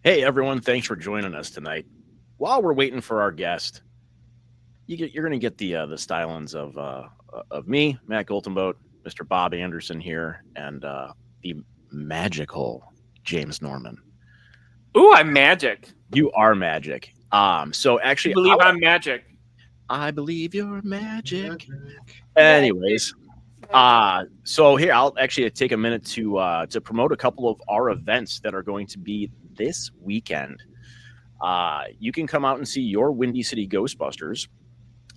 Hey everyone, thanks for joining us tonight. While we're waiting for our guest, you're going to get the stylings of me, Matt Goldenboat, Mr. Bob Anderson here, and the magical James Norman. Ooh, I'm magic. You are magic. So actually, I believe I'm magic. I believe you're magic. Anyways, so here I'll actually take a minute to promote a couple of our events that are going to be this weekend. You can come out and see your Windy City Ghostbusters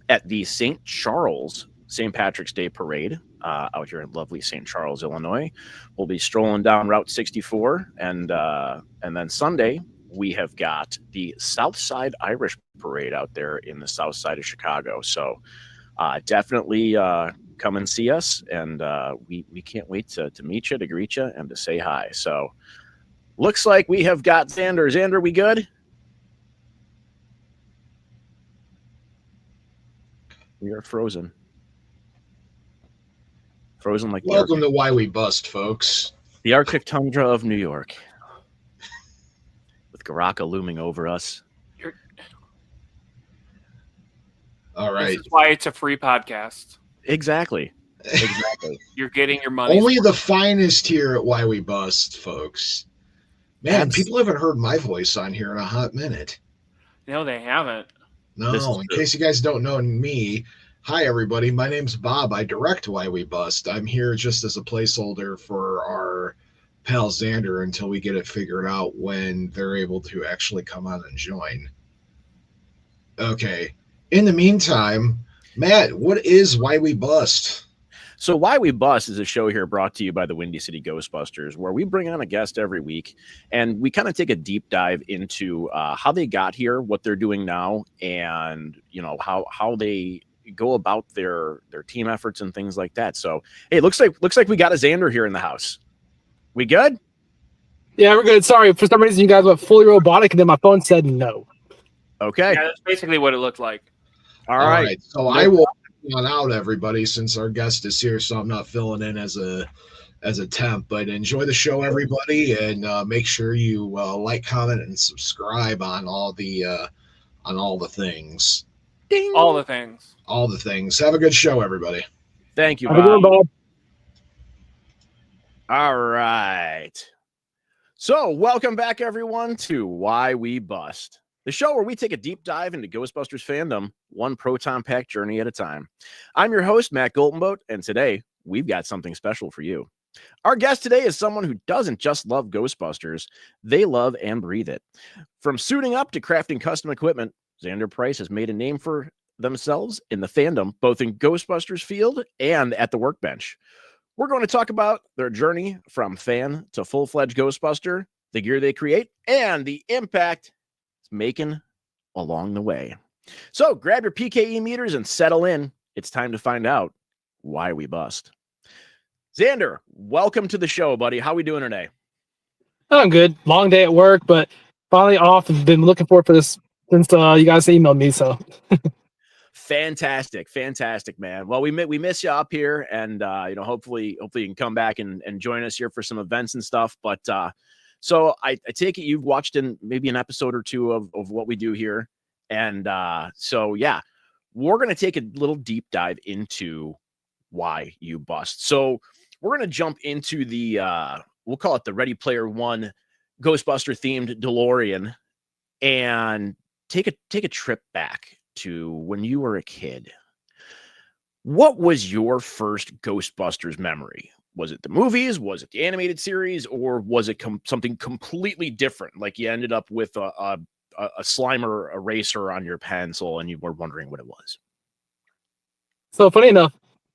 at the St. Charles St. Patrick's Day Parade out here in lovely St. Charles, Illinois. We'll be strolling down Route 64, and then Sunday we have got the Southside Irish Parade out there in the south side of Chicago. So definitely come and see us, and we can't wait to meet you, to greet you, and to say hi. So looks like we have got Zander. Zander, we good? We are frozen. Frozen like welcome to Why We Bust, folks. The Arctic tundra of New York. With Garaka looming over us. All right. This is why it's a free podcast. Exactly. You're getting your money. Only the finest here at Why We Bust, folks. Man, people haven't heard my voice on here in a hot minute. No, they haven't. No, in case you guys don't know me, hi everybody. My name's Bob. I direct Why We Bust. I'm here just as a placeholder for our pal Zander until we get it figured out when they're able to actually come on and join. Okay. In the meantime, Matt, what is Why We Bust? So Why We Bust is a show here brought to you by the Windy City Ghostbusters, where we bring on a guest every week, and we kind of take a deep dive into how they got here, what they're doing now, and how they go about their team efforts and things like that. So hey, looks like we got a Zander here in the house. We good? Yeah, we're good. Sorry, for some reason you guys went fully robotic, and then my phone said no. Okay. Yeah, that's basically what it looked like. All right. So I will on out everybody since our guest is here, so I'm not filling in as a temp. But enjoy the show, everybody, and make sure you like, comment, and subscribe on all the things. Ding. All the things. Have a good show, everybody. Thank you, Have a good one, Bob. Bob. All right. So welcome back, everyone, to Why We Bust, the show where we take a deep dive into Ghostbusters fandom, one proton pack journey at a time. I'm your host, Matt Goldenboat, and today we've got something special for you. Our guest today is someone who doesn't just love Ghostbusters, they love and breathe it. From suiting up to crafting custom equipment, Zander Price has made a name for themselves in the fandom, both in Ghostbusters field and at the workbench. We're going to talk about their journey from fan to full-fledged Ghostbuster, the gear they create, and the impact it's making along the way. So grab your PKE meters and settle in. It's time to find out why we bust. Zander, welcome to the show, buddy. How are we doing today? I'm good. Long day at work, but finally off. I've been looking forward for this since you guys emailed me. So fantastic, man. Well, we miss you up here, and hopefully you can come back and join us here for some events and stuff. But so I take it you've watched in maybe an episode or two of what we do here, and so yeah, we're gonna take a little deep dive into why you bust. So we're gonna jump into the we'll call it the Ready Player One Ghostbuster themed DeLorean, and take a trip back to when you were a kid. What was your first Ghostbusters memory? Was it the movies? Was it the animated series? Or was it something completely different? Like you ended up with a Slimer eraser on your pencil and you were wondering what it was. So funny enough,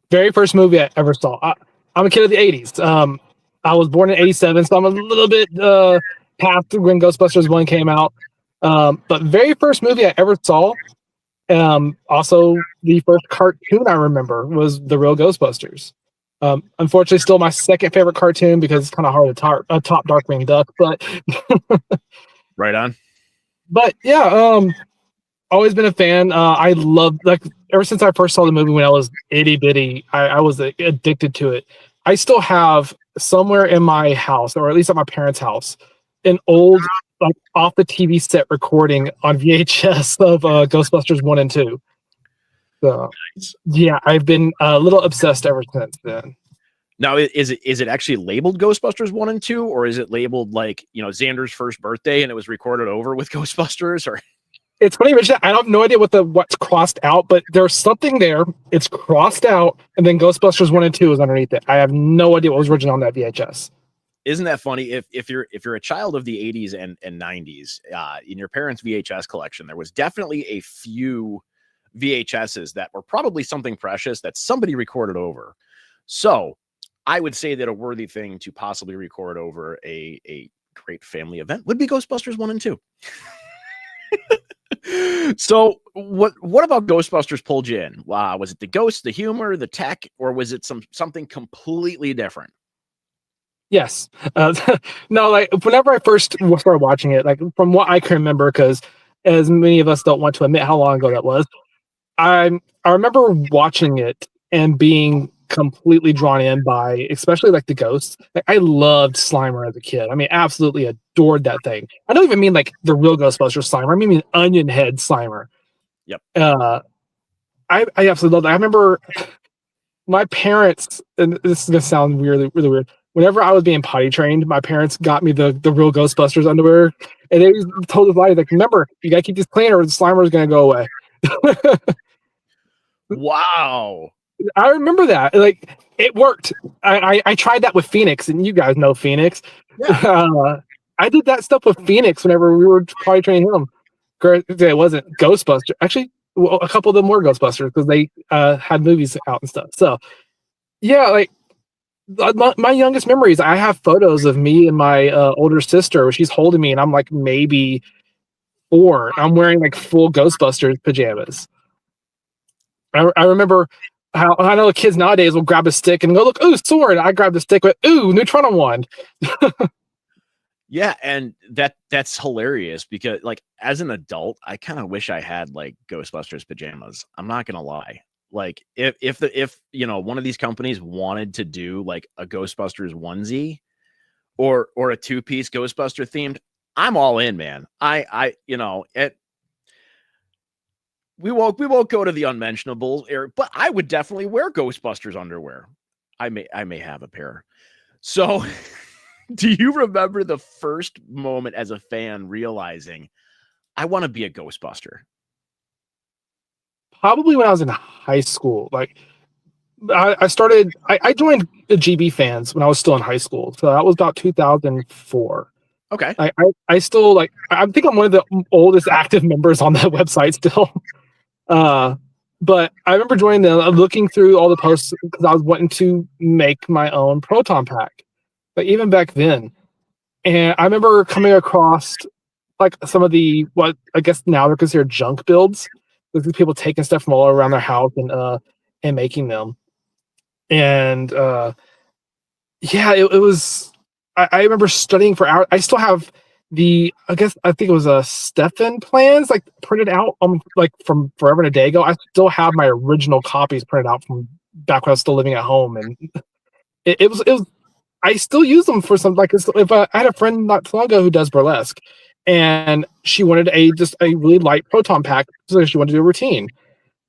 very first movie I ever saw. I'm a kid of the 80s. I was born in 87, so I'm a little bit past when Ghostbusters 1 came out. But very first movie I ever saw, also the first cartoon I remember was The Real Ghostbusters. Unfortunately, still my second favorite cartoon because it's kind of hard to top Darkwing Duck, but right on. But yeah, always been a fan. I love, like, ever since I first saw the movie when I was itty bitty, I was addicted to it. I still have somewhere in my house, or at least at my parents' house, an old like off the TV set recording on VHS of Ghostbusters 1 and 2. So yeah, I've been a little obsessed ever since then. Now, is it actually labeled Ghostbusters 1 and 2, or is it labeled like, Xander's first birthday and it was recorded over with Ghostbusters? Or it's funny you mention that. I have no idea what's crossed out, but there's something there. It's crossed out, and then Ghostbusters 1 and 2 is underneath it. I have no idea what was original on that VHS. Isn't that funny? If you're a child of the 80s and 90s, in your parents' VHS collection, there was definitely a few VHSs that were probably something precious that somebody recorded over. So I would say that a worthy thing to possibly record over a great family event would be Ghostbusters 1 and 2. So what about Ghostbusters pulled you in? Was it the ghosts, the humor, the tech, or was it something completely different? Yes. No, like whenever I first started watching it, like from what I can remember, because as many of us don't want to admit how long ago that was, I remember watching it and being completely drawn in by, especially like the ghosts. Like I loved Slimer as a kid. I mean, absolutely adored that thing. I don't even mean like the real Ghostbusters Slimer. I mean Onion Head Slimer. Yep. I absolutely loved it. I remember my parents, and this is gonna sound really, really weird. Whenever I was being potty trained, my parents got me the real Ghostbusters underwear, and they told us like, remember, you gotta keep this clean, or the Slimer is gonna go away. Wow. I remember that. Like it worked. I tried that with Phoenix, and you guys know Phoenix. Yeah. I did that stuff with Phoenix whenever we were potty training him. It wasn't Ghostbusters. Actually, well, a couple of them were Ghostbusters because they had movies out and stuff. So yeah, like my youngest memories, I have photos of me and my older sister where she's holding me and I'm like maybe 4. I'm wearing like full Ghostbusters pajamas. I remember how I know the kids nowadays will grab a stick and go, look, ooh, sword. I grabbed the stick with, ooh, Neutrino wand. Yeah, and that's hilarious because like as an adult, I kind of wish I had like Ghostbusters pajamas. I'm not gonna lie. Like if one of these companies wanted to do like a Ghostbusters onesie or a 2-piece Ghostbuster themed, I'm all in, man. We won't go to the unmentionables, Eric, but I would definitely wear Ghostbusters underwear. I may have a pair. So do you remember the first moment as a fan realizing I want to be a Ghostbuster? Probably when I was in high school. Like I joined the GB fans when I was still in high school. So that was about 2004. Okay. I still like I think I'm one of the oldest active members on that website still. But I remember joining them, looking through all the posts because I was wanting to make my own proton pack. But even back then, and I remember coming across like some of the what I guess now they're considered junk builds. These people taking stuff from all around their house and making them. And yeah, it was. I remember studying for hours. I still have I think it was a Stefan plans like printed out like from forever and a day ago. I still have my original copies printed out from back when I was still living at home, and it was. I still use them for some like if I had a friend not too long ago who does burlesque, and she wanted just a really light proton pack, so she wanted to do a routine.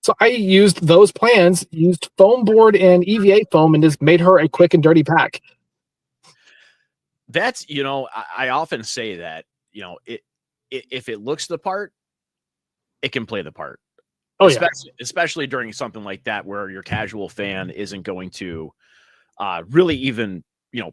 So I used those plans, used foam board and EVA foam, and just made her a quick and dirty pack. That's I often say that if it looks the part, it can play the part. Oh especially during something like that where your casual fan isn't going to really even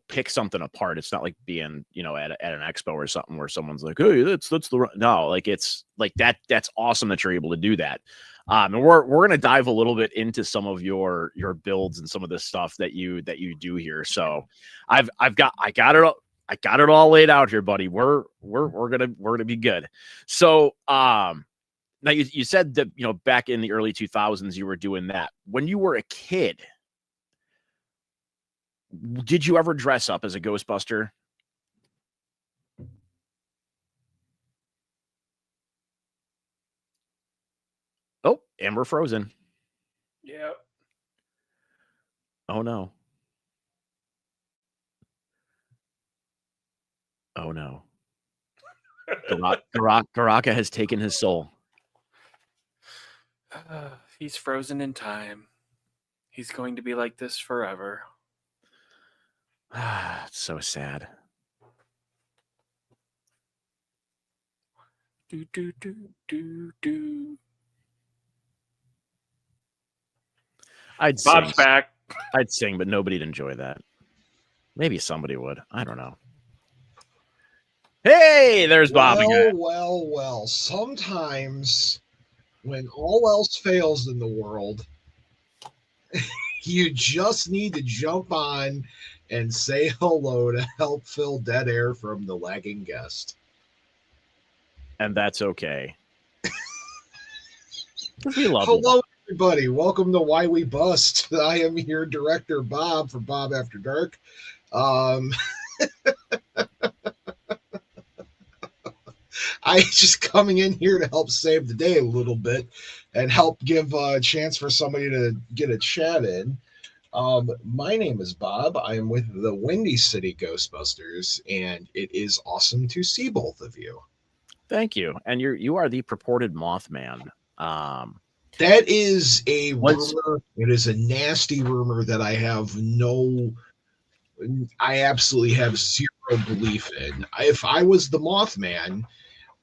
pick something apart. It's not like being at an expo or something where someone's like, hey, that's the no, like it's like that's awesome that you're able to do that. And we're gonna dive a little bit into some of your builds and some of the stuff that you do here. So I got it all laid out here, buddy. We're gonna be good. So now you said that back in the early 2000s you were doing that. When you were a kid, did you ever dress up as a Ghostbuster? Oh, and we're frozen. Yeah. Oh no. Oh no. Garaka has taken his soul. He's frozen in time. He's going to be like this forever. It's so sad. Do do do do do. Bob's back. I'd sing, but nobody'd enjoy that. Maybe somebody would. I don't know. Hey, there's Bob again. Well. Sometimes when all else fails in the world, you just need to jump on and say hello to help fill dead air from the lagging guest. And that's okay. We love hello, everybody. Welcome to Why We Bust. I am your director, Bob, from Bob After Dark. I just coming in here to help save the day a little bit and help give a chance for somebody to get a chat in. My name is Bob. I am with the Windy City Ghostbusters, and it is awesome to see both of you. Thank you. And you are the purported Mothman. That is a rumor. It is a nasty rumor that I absolutely have zero belief in. If I was the Mothman,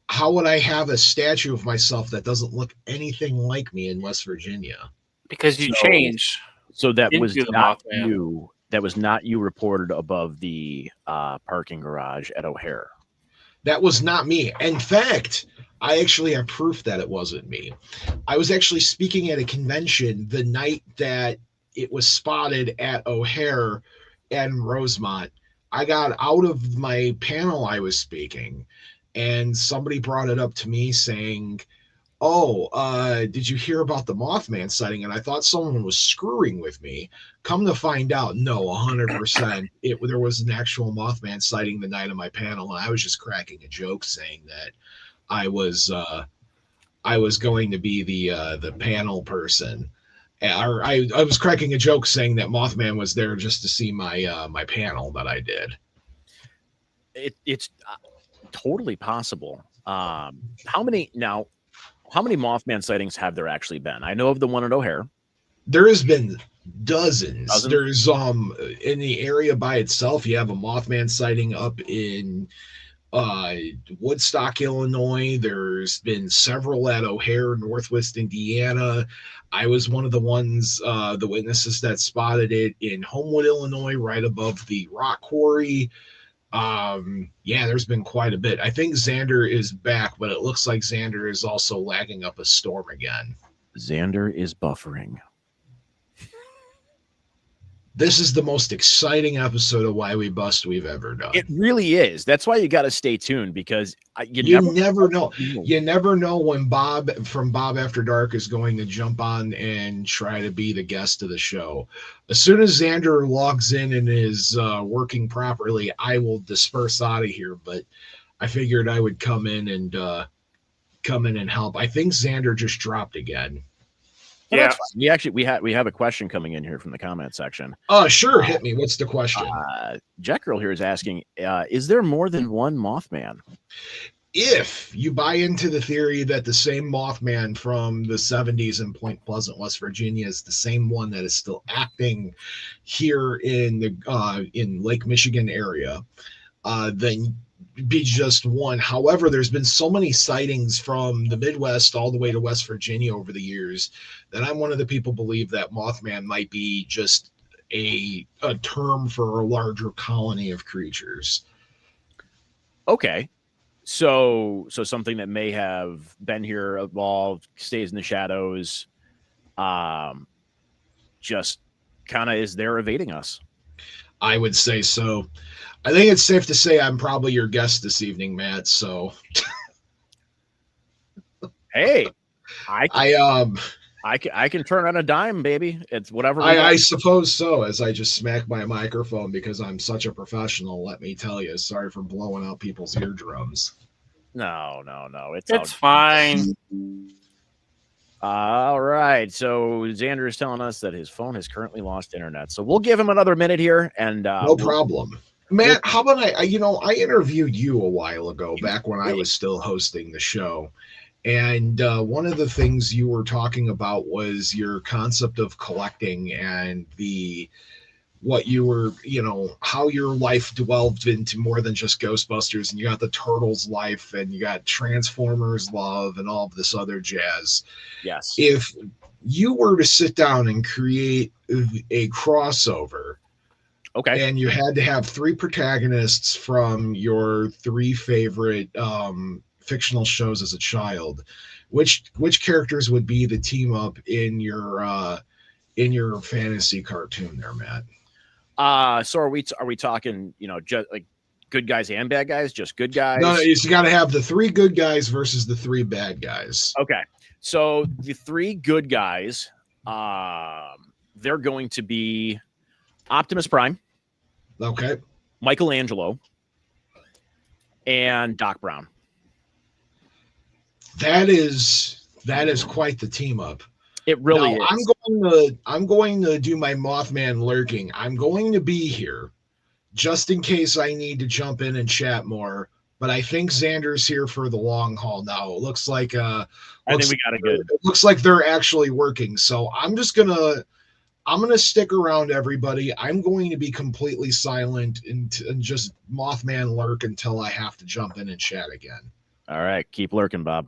how would I have a statue of myself that doesn't look anything like me in West Virginia? Because you changed. So that was not you. That was not you reported above the parking garage at O'Hare. That was not me. In fact, I actually have proof that it wasn't me. I was actually speaking at a convention the night that it was spotted at O'Hare and Rosemont. I got out of my panel I was speaking, and somebody brought it up to me saying, did you hear about the Mothman sighting? And I thought someone was screwing with me. Come to find out, no, 100%. There was an actual Mothman sighting the night of my panel, and I was just cracking a joke saying that I was going to be the panel person. I was cracking a joke saying that Mothman was there just to see my panel that I did. It's totally possible. How many Mothman sightings have there actually been? I know of the one at O'Hare. There has been dozens. There's in the area by itself, you have a Mothman sighting up in Woodstock, Illinois. There's been several at O'Hare, Northwest Indiana. I was one of the witnesses that spotted it in Homewood, Illinois, right above the rock quarry. There's been quite a bit. I think Zander is back, but it looks like Zander is also lagging up a storm again. Zander is buffering. This is the most exciting episode of Why We Bust we've ever done. It really is. That's why you got to stay tuned, because you never know. You never know when Bob from Bob After Dark is going to jump on and try to be the guest of the show. As soon as Zander logs in and is working properly, I will disperse out of here. But I figured I would come in and help. I think Zander just dropped again. Yeah, we have a question coming in here from the comment section. Oh, sure, hit me. What's the question? Jack Girl here is asking, is there more than one Mothman? If you buy into the theory that the same Mothman from the 70s in Point Pleasant, West Virginia, is the same one that is still acting here in the in Lake Michigan area, then be just one. However, there's been so many sightings from the Midwest all the way to West Virginia over the years that I'm one of the people believe that Mothman might be just a term for a larger colony of creatures. Okay. So something that may have been here, evolved, stays in the shadows, just kind of is there evading us. I would say so. I think it's safe to say I'm probably your guest this evening, Matt. So, hey, I can turn on a dime, baby. It's whatever. I suppose so. As I just smack my microphone because I'm such a professional. Let me tell you. Sorry for blowing out people's eardrums. No. It's fine. All right. So Zander is telling us that his phone has currently lost internet. So we'll give him another minute here, and no problem. Matt, how about I interviewed you a while ago, back when I was still hosting the show. And one of the things you were talking about was your concept of collecting and what you were, how your life delved into more than just Ghostbusters. And you got the Turtles life and you got Transformers love and all of this other jazz. Yes. If you were to sit down and create a crossover, Okay. and you had to have 3 protagonists from your 3 favorite fictional shows as a child, which characters would be the team up in your fantasy cartoon there, Matt? So are we talking, just like good guys and bad guys, just good guys? No, you got to have the 3 good guys versus the 3 bad guys. Okay. So the 3 good guys, they're going to be Optimus Prime, Okay. Michelangelo, and Doc Brown. That is quite the team up. It really now, is. I'm going to do my Mothman lurking. I'm going to be here just in case I need to jump in and chat more. But I think Zander's here for the long haul now. It looks like I think we got it good. It looks like they're actually working. So I'm gonna stick around, everybody. I'm going to be completely silent and just Mothman lurk until I have to jump in and chat again. All right, keep lurking, Bob.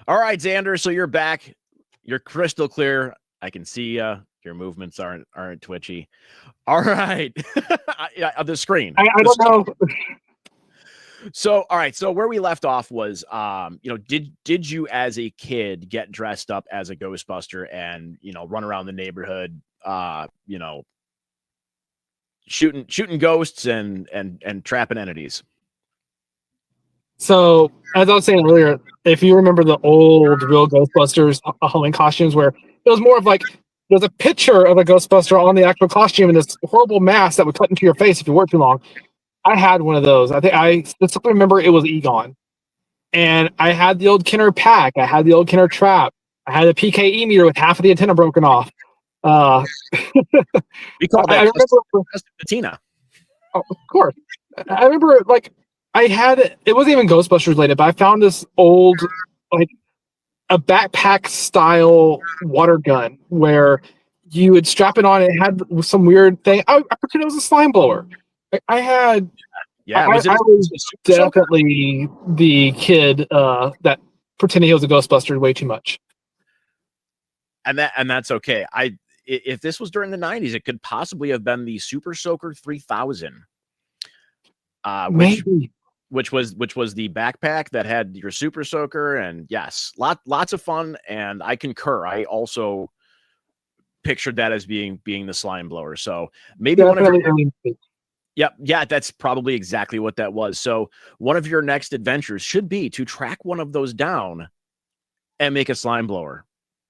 All right, Zander. So you're back. You're crystal clear. I can see you. Your movements aren't twitchy. All right. The screen. I don't know. So, all right. So where we left off was, did you as a kid get dressed up as a Ghostbuster and, run around the neighborhood, shooting ghosts and trapping entities? So, as I was saying earlier, if you remember the old real Ghostbusters Halloween costumes, where it was more of like there's a picture of a Ghostbuster on the actual costume and this horrible mask that would cut into your face if you worked too long. I had one of those. I think I specifically remember it was Egon. And I had the old Kenner pack. I had the old Kenner trap. I had a PKE meter with half of the antenna broken off. We call that patina. Oh, of course. I remember, it wasn't even Ghostbusters related, but I found this old, a backpack style water gun where you would strap it on. It had some weird thing. I pretended it was a slime blower. I had. Yeah, I was definitely the kid that pretended he was a Ghostbuster way too much. And that's okay. If this was during the 90s, it could possibly have been the Super Soaker 3000. Which was the backpack that had your Super Soaker, and yes, lots of fun. And I concur. I also pictured that as being the slime blower. So maybe one of your, yeah, that's probably exactly what that was. So one of your next adventures should be to track one of those down and make a slime blower.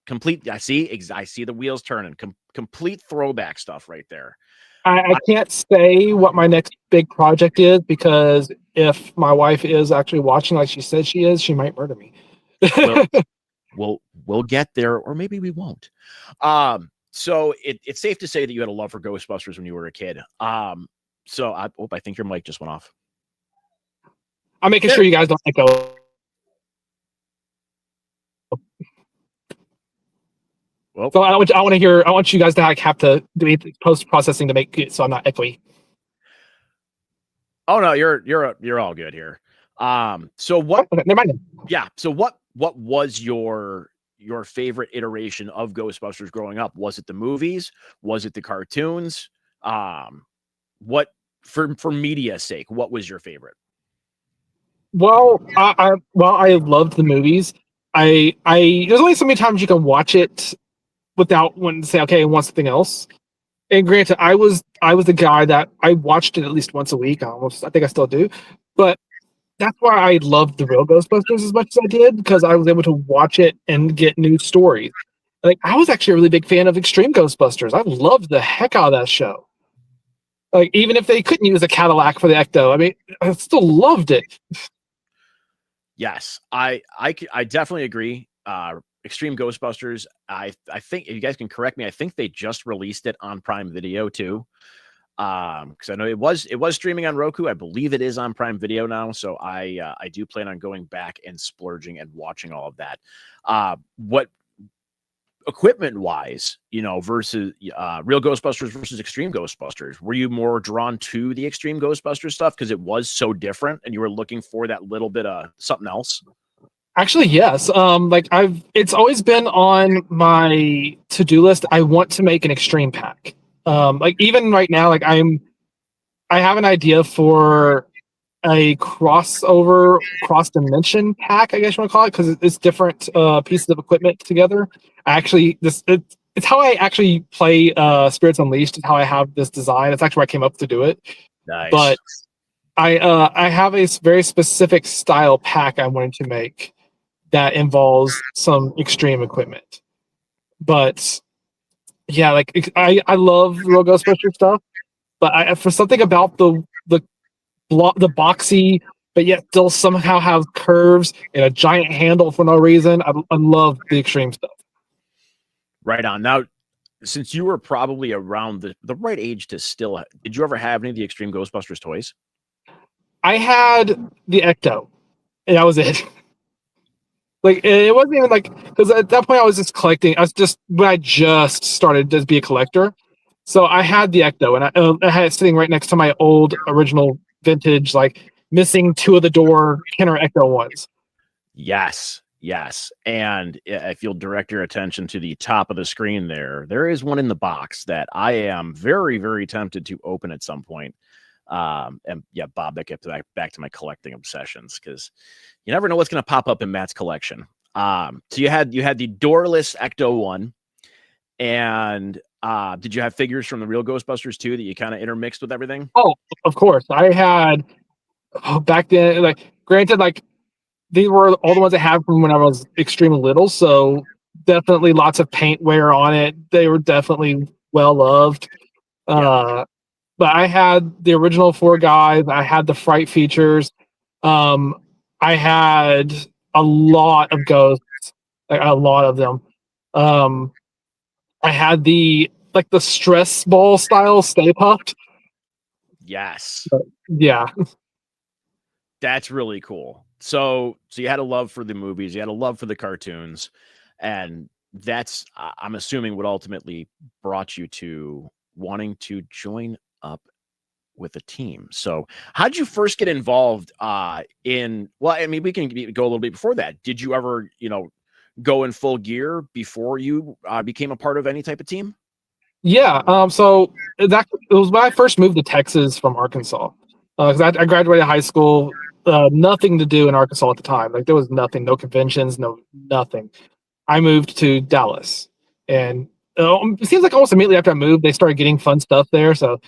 Complete. I see the wheels turning. Complete throwback stuff right there. I can't say what my next big project is, because if my wife is actually watching like she said she is, she might murder me. We'll get there, or maybe we won't. So it's safe to say that you had a love for Ghostbusters when you were a kid. So I think your mic just went off. I'm making sure you guys don't echo. Well, so I want you guys to have to do post processing to make it so I'm not echoey. Oh no, you're all good here. So what? Okay, never mind. Yeah. So what was your favorite iteration of Ghostbusters growing up? Was it the movies? Was it the cartoons? What for media's sake? What was your favorite? Well, I loved the movies. There's only so many times you can watch it without wanting to say, okay, I want something else. And granted, I was the guy that I watched it at least once a week. I think I still do. But that's why I loved the real Ghostbusters as much as I did, because I was able to watch it and get new stories. I was actually a really big fan of Extreme Ghostbusters. I loved the heck out of that show. Even if they couldn't use a Cadillac for the Ecto, I mean, I still loved it. Yes, I definitely agree. Extreme Ghostbusters, I think, if you guys can correct me, I think they just released it on Prime Video too. Because I know it was streaming on Roku. I believe it is on Prime Video now. So I do plan on going back and splurging and watching all of that. What equipment wise, versus Real Ghostbusters versus Extreme Ghostbusters, were you more drawn to the Extreme Ghostbusters stuff because it was so different and you were looking for that little bit of something else? Actually, yes. It's always been on my to-do list. I want to make an extreme pack. Even right now, I have an idea for a crossover cross dimension pack, I guess you want to call it, because it's different pieces of equipment together. It's how I actually play Spirits Unleashed. Is how I have this design. It's actually where I came up to do it. Nice. But I have a very specific style pack I wanted to make that involves some extreme equipment. But yeah, I love Real Ghostbusters stuff, but for something about the boxy, but yet still somehow have curves and a giant handle for no reason. I love the extreme stuff. Right on. Now, since you were probably around the right age to still, did you ever have any of the Extreme Ghostbusters toys? I had the Ecto, and that was it. It wasn't even because at that point I was just collecting. When I just started to be a collector, so I had the Ecto, and I had it sitting right next to my old original vintage, missing two of the door Kenner Ecto ones. Yes. And if you'll direct your attention to the top of the screen there is one in the box that I am very, very tempted to open at some point. And yeah, Bob, that gets back to my collecting obsessions, because you never know what's going to pop up in Matt's collection. So you had the doorless Ecto one, and did you have figures from the Real Ghostbusters too that you kind of intermixed with everything? Oh, of course. I had back then. Granted, these were all the ones I had from when I was extremely little, so definitely lots of paint wear on it. They were definitely well loved. Yeah. But I had the original four guys. I had the fright features. I had a lot of ghosts, a lot of them. I had the stress ball style Stay Puft. Yes. Yeah. That's really cool. So you had a love for the movies, you had a love for the cartoons, and that's, I'm assuming, what ultimately brought you to wanting to join up with a team. So how did you first get involved we can go a little bit before that. Did you ever, go in full gear before you became a part of any type of team? Yeah. So it was when I first moved to Texas from Arkansas. Because I graduated high school, nothing to do in Arkansas at the time. There was nothing, no conventions, nothing. I moved to Dallas, and it seems like almost immediately after I moved, they started getting fun stuff there. So,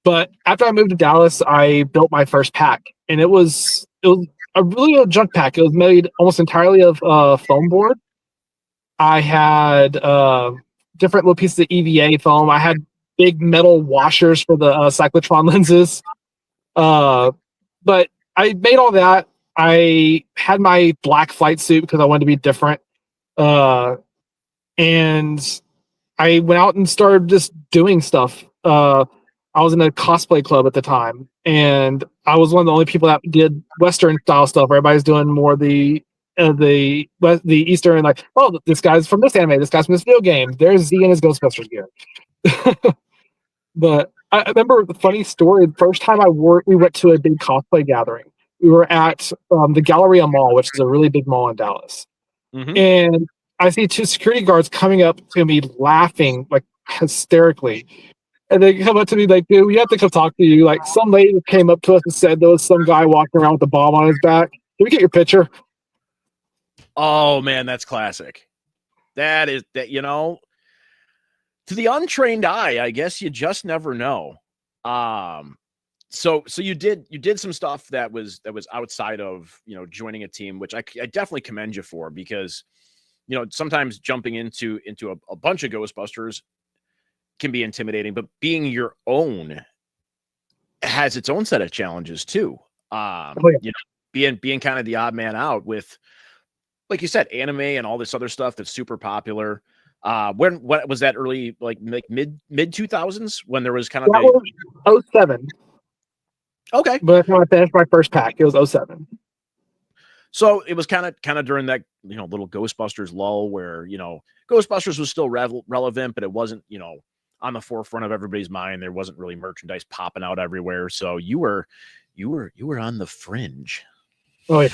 but after I moved to Dallas, I built my first pack, and it was a really old junk pack. It was made almost entirely of foam board. I had different little pieces of EVA foam. I had big metal washers for the cyclotron lenses. But I made all that. I had my black flight suit because I wanted to be different. And I went out and started just doing stuff. I was in a cosplay club at the time, and I was one of the only people that did Western style stuff. Everybody's doing more the Eastern, this guy's from this anime, this guy's from this video game. There's Z in his Ghostbusters gear. But I remember the funny story. The first time we went to a big cosplay gathering. We were at the Galleria Mall, which is a really big mall in Dallas. Mm-hmm. And I see two security guards coming up to me laughing hysterically. And they come up to me like, dude, we have to come talk to you. Some lady came up to us and said there was some guy walking around with a bomb on his back. Can we get your picture? Oh man, that's classic. That is that, to the untrained eye, I guess you just never know. So you did some stuff that was outside of, joining a team, which I definitely commend you for, because, sometimes jumping into a bunch of Ghostbusters can be intimidating, but being your own has its own set of challenges too. Being kind of the odd man out with, like you said, anime and all this other stuff that's super popular. What was that early, like mid 2000s when there was kind of That was 07. okay. But when I finished my first pack, it was 07. So it was kind of during that, little Ghostbusters lull where, Ghostbusters was still relevant, but it wasn't, on the forefront of everybody's mind. There wasn't really merchandise popping out everywhere. So you were on the fringe. Oh yeah.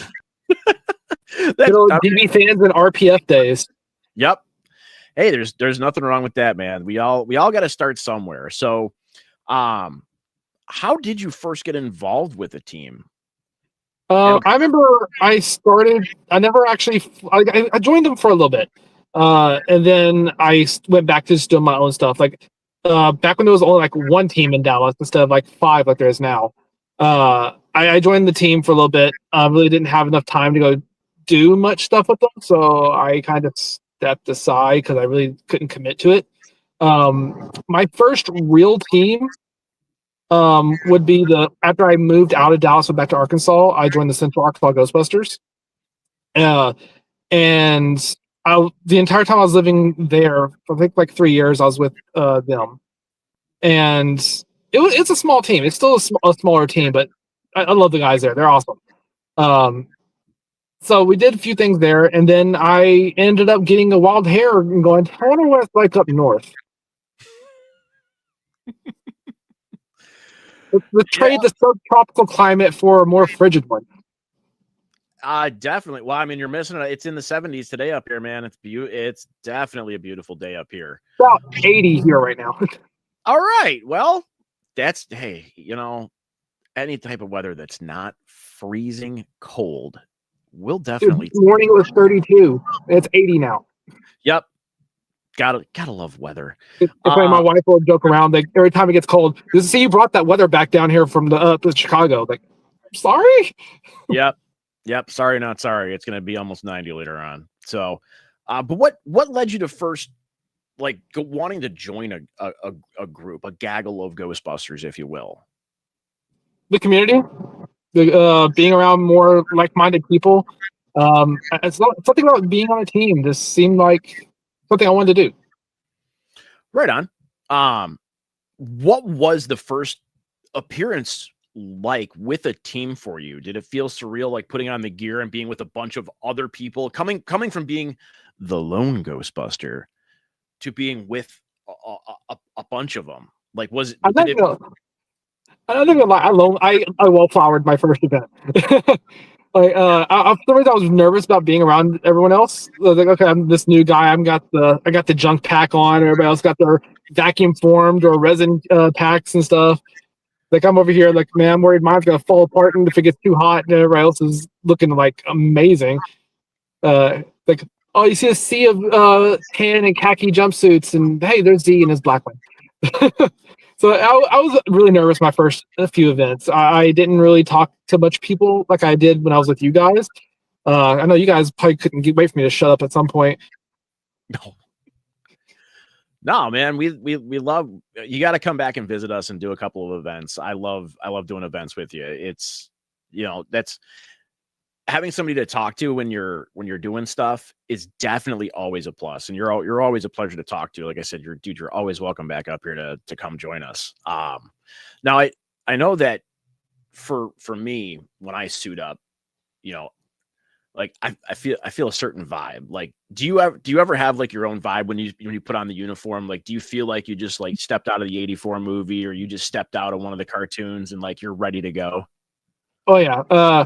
That's, Good old DB fans and RPF days. Yep. Hey, there's nothing wrong with that, man. We all got to start somewhere. So, how did you first get involved with the team? I remember I never actually, I joined them for a little bit. And then I went back to just doing my own stuff. Like, back when there was only like one team in Dallas instead of like 5 like there is now. I joined the team for a little bit. Really didn't have enough time to go do much stuff with them. So I kind of stepped aside because I really couldn't commit to it. My first real team would be after I moved out of Dallas and back to Arkansas, I joined the Central Arkansas Ghostbusters. And the entire time I was living there, I think like 3 years, I was with them. And it's a small team. It's still a smaller team, but I love the guys there. They're awesome. So we did a few things there, and then I ended up getting a wild hair and going, I wonder what it's like up north. Let's trade the subtropical climate for a more frigid one. Definitely. Well, I mean, you're missing it. It's in the 70s today up here, man. It's definitely a beautiful day up here. About 80 here right now. All right. Well, hey, any type of weather that's not freezing cold will definitely. This morning it was 32. It's 80 now. Yep. Gotta love weather. It's funny, my wife will joke around like every time it gets cold. See, you brought that weather back down here from to Chicago. Like, sorry. Yep. Sorry, not sorry. It's gonna be almost 90 later on. So, but what led you to first wanting to join a group, a gaggle of Ghostbusters, if you will? The community, being around more like-minded people. It's something about being on a team. This seemed like something I wanted to do. Right on. What was the first appearance like with a team for you? Did it feel surreal, like putting on the gear and being with a bunch of other people, coming from being the lone Ghostbuster to being with a bunch of them? Like, was it? I don't think I wallflowered my first event. Like, for some reason I was nervous about being around everyone else. I was like, okay, I'm this new guy. I got the junk pack on. Everybody else got their vacuum formed or resin packs and stuff. Like, I'm over here, like, man, I'm worried mine's gonna fall apart and if it gets too hot, and everybody else is looking like amazing. Like, oh, you see a sea of tan and khaki jumpsuits, and hey, there's Z in his black one. So I was really nervous my first few events. I didn't really talk to much people like I did when I was with you guys. I know you guys probably couldn't wait for me to shut up at some point. No, man, we love. You got to come back and visit us and do a couple of events. I love doing events with you. It's that's having somebody to talk to when you're doing stuff is definitely always a plus, and you're always a pleasure to talk to. Like I said, you're always welcome back up here to come join us. Now I know that for me, when I suit up, like I feel a certain vibe. Like, do you ever have like your own vibe when you put on the uniform? Like, do you feel like you just like stepped out of the '84 movie, or you just stepped out of one of the cartoons and like you're ready to go? Oh yeah.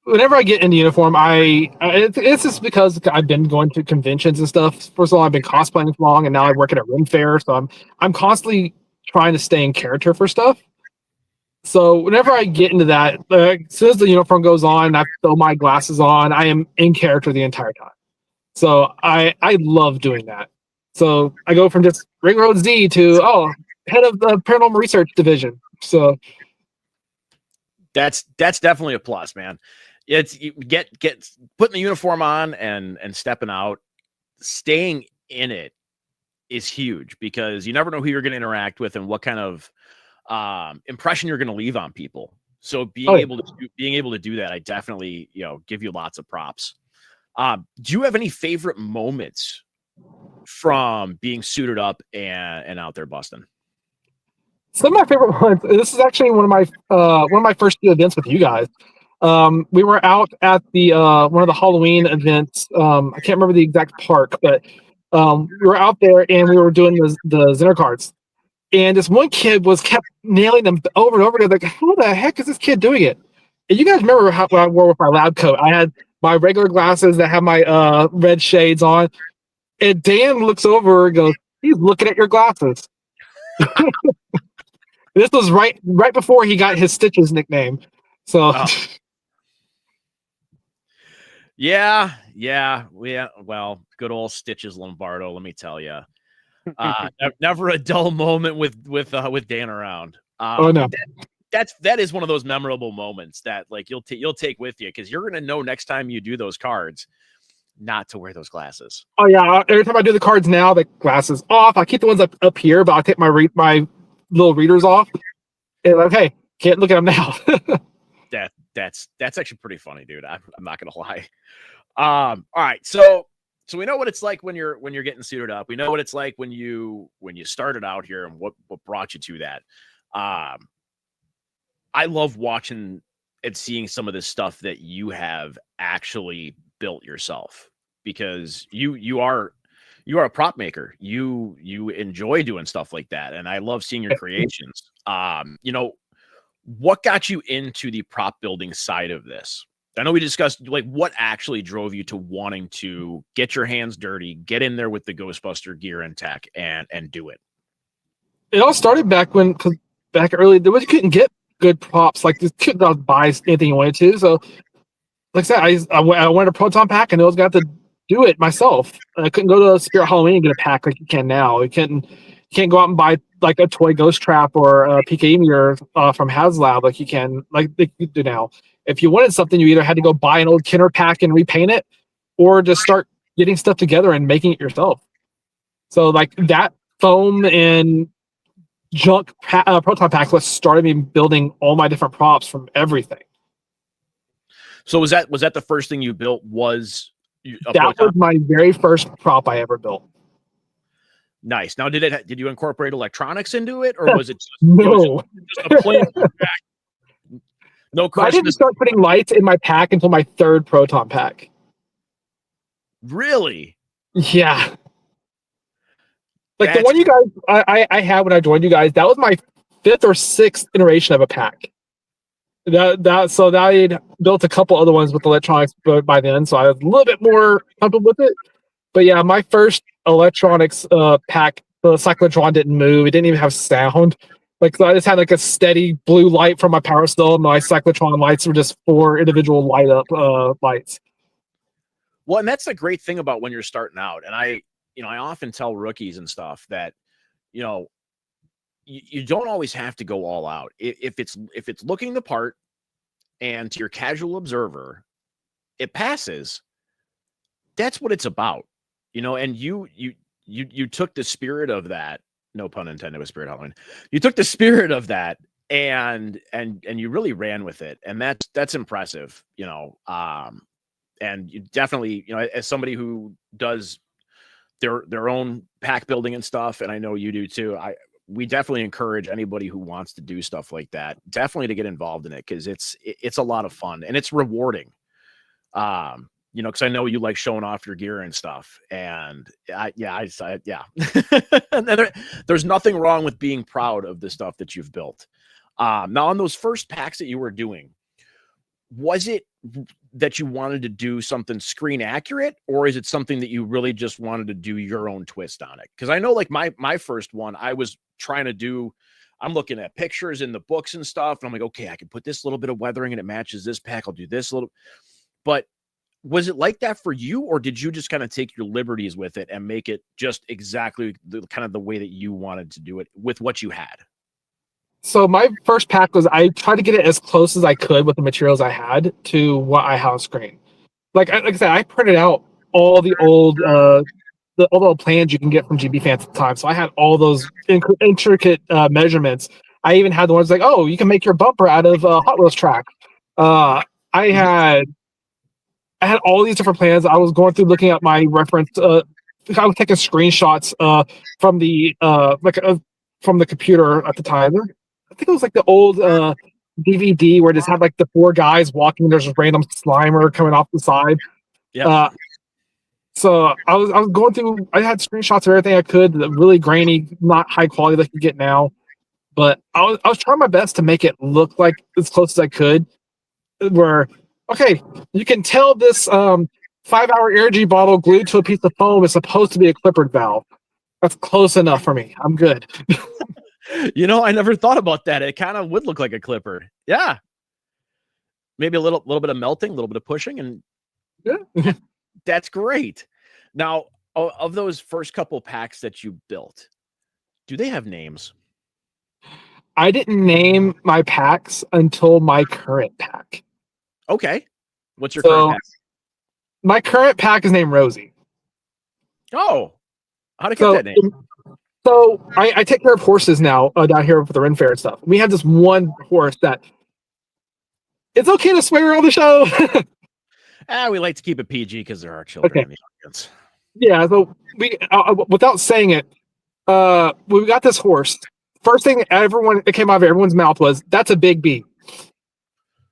Whenever I get into uniform, it's just because I've been going to conventions and stuff. First of all, I've been cosplaying for long, and now I work at a rim fair, so I'm constantly trying to stay in character for stuff. So whenever I get into that, as soon as the uniform goes on, I throw my glasses on, I am in character the entire time. So I love doing that. So I go from just Ring Road Z to head of the paranormal research division. So that's definitely a plus, man. It's you get putting the uniform on and stepping out, staying in it is huge because you never know who you're going to interact with and what kind of impression you're going to leave on people. So being able to do that, I definitely give you lots of props. Do you have any favorite moments from being suited up and out there busting? Some of my favorite ones. This is actually one of my first few events with you guys. We were out at the one of the Halloween events. I can't remember the exact park, but we were out there and we were doing the Zander cards. And this one kid kept nailing them over and over again. Like, how the heck is this kid doing it? And you guys remember what I wore with my lab coat? I had my regular glasses that have my red shades on. And Dan looks over and goes, "He's looking at your glasses." This was right before he got his Stitches nickname. So yeah. Well, good old Stitches Lombardo. Let me tell you, never a dull moment with Dan around. oh no, that is one of those memorable moments that like you'll take with you, because you're gonna know next time you do those cards not to wear those glasses. oh yeah. Every time I do the cards now, the glasses off. I keep the ones up here, but I take my little readers off. And like, hey, can't look at them now. That's actually pretty funny, dude. I'm not gonna lie. All right, so we know what it's like when you're getting suited up. We know what it's like when you started out here and what brought you to that. I love watching and seeing some of this stuff that you have actually built yourself, because you are a prop maker. You enjoy doing stuff like that, and I love seeing your creations. What got you into the prop building side of this? I know we discussed like what actually drove you to wanting to get your hands dirty, get in there with the Ghostbuster gear and tech, and do it. It all started back early. You couldn't get good props. Like, you couldn't buy anything you wanted to. So, like I said, I wanted a Proton pack, and I got to do it myself. I couldn't go to Spirit Halloween and get a pack like you can now. You can't go out and buy like a toy Ghost Trap or a PKE mirror from HasLab like you can, like they do now. If you wanted something, you either had to go buy an old Kenner pack and repaint it, or just start getting stuff together and making it yourself. So like that foam and junk proton pack was started me building all my different props from everything. So was that the first thing you built? Was that was my very first prop I ever built. Nice. Now, did you incorporate electronics into it, or was it just, no? Just a plain pack? No question. I didn't start putting lights in my pack until my third proton pack. Really? Yeah. Like the one you guys I had when I joined you guys, that was my 5th or 6th iteration of a pack. So I had built a couple other ones with electronics by then, so I was a little bit more comfortable with it. But yeah, my first electronics pack, the cyclotron didn't move. It didn't even have sound. Like, so I just had like a steady blue light from my power cell. My cyclotron lights were just 4 individual light up lights. Well, and that's the great thing about when you're starting out. And I often tell rookies and stuff that, you don't always have to go all out. If it's looking the part, and to your casual observer, it passes. That's what it's about, and you took the spirit of that, no pun intended with Spirit Halloween. You took the spirit of that and you really ran with it. And that's impressive, and you definitely, as somebody who does their own pack building and stuff, and I know you do too, we definitely encourage anybody who wants to do stuff like that, definitely to get involved in it, because it's a lot of fun and it's rewarding. Because I know you like showing off your gear and stuff, and yeah. And there's nothing wrong with being proud of the stuff that you've built. Now, on those first packs that you were doing, was it that you wanted to do something screen accurate, or is it something that you really just wanted to do your own twist on it? Because I know, like my first one, I was trying to do. I'm looking at pictures in the books and stuff, and I'm like, okay, I can put this little bit of weathering and it matches this pack. I'll do this little, but was it like that for you, or did you just kind of take your liberties with it and make it just exactly the way that you wanted to do it with what you had? So my first pack was, I tried to get it as close as I could with the materials I had to what I had on screen. Like I said, I printed out all the old plans you can get from GB Fans at the time. So I had all those intricate measurements. I even had the ones like, oh, you can make your bumper out of Hot Wheels track. I had all these different plans. I was going through looking at my reference I was taking screenshots from the from the computer at the time. I think it was like the old DVD where it just had like the four guys walking. There's a random Slimer coming off the side. Yeah. So I was going through. I had screenshots of everything I could. Really grainy, not high quality like you get now. But I was trying my best to make it look like as close as I could. Where okay, you can tell this 5-hour energy bottle glued to a piece of foam is supposed to be a clippered valve. That's close enough for me. I'm good. You know, I never thought about that. It kind of would look like a clipper. Yeah. Maybe a little bit of melting, a little bit of pushing, and Yeah. that's great. Now, of those first couple packs that you built, do they have names? I didn't name my packs until my current pack. Okay. What's your current pack? My current pack is named Rosie. Oh, how'd it get that name? So I take care of horses now down here for the Ren Fair and stuff. We have this one horse that it's okay to swear on the show. We like to keep it PG because there are children in the audience. Yeah, so we without saying it, we got this horse. First thing it came out of everyone's mouth was that's a big B.